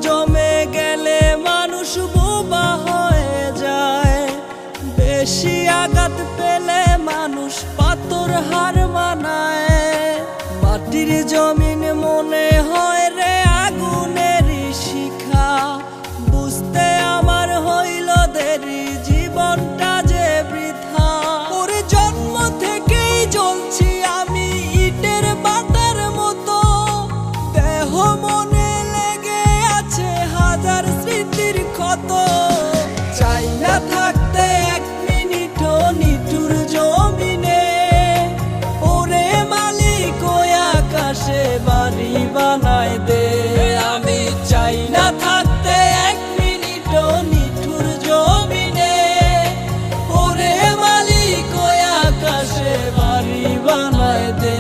জমে গেলে মানুষ বোবা হয়ে যায়, বেশি আঘাত পেলে মানুষ পাথর হার মানায়। মাটির জমিন মনে হয় রে আগুনের শিখা, বুঝতে আমার হইল দেরি, জীবনটা যে বৃথা। ওর জন্ম থেকেই জ্বলছি আমি ইটের বাটার মতো, দেহ মনে লেগে আছে হাজার স্মৃতির ক্ষত। চাই না থাকতে এক মিনিটও নিঠুর জমিনে, ওরে মালিক ওই আকাশে বাড়ি বানায় দে। আমি চাই না থাকতে এক মিনিটও নিঠুর জমিনে, ওরে মালিক ওই আকাশে বাড়ি বানায় দে।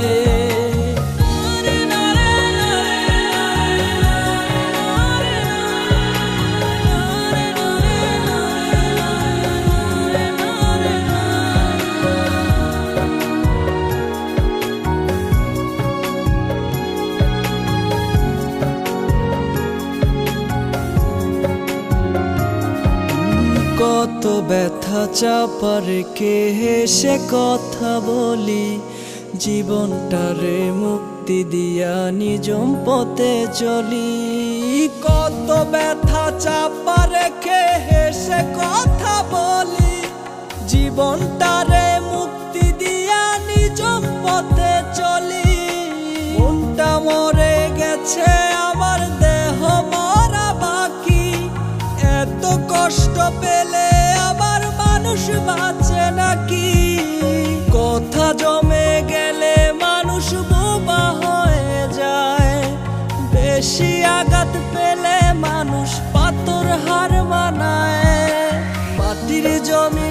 কত ব্যথা চাপা রেখে হেসে কথা বলি, জীবনটারে মুক্তি দিয়া নিজম পথে চলি। কত ব্যথা চাপা রেখে হেসে কথা বলি, জীবনটারে মুক্তি দিয়া নিজম পথে চলি। মনটা মরে গেছে আমার, দেহ মরা বাকি, এত কষ্ট পেলে আবার মানুষ বাঁচে নাকি? কথা জমে গেলে মানুষ বোবা হয়ে যায়, বেশি আঘাত পেলে মানুষ পাথর হার মানায়। মাটির জমি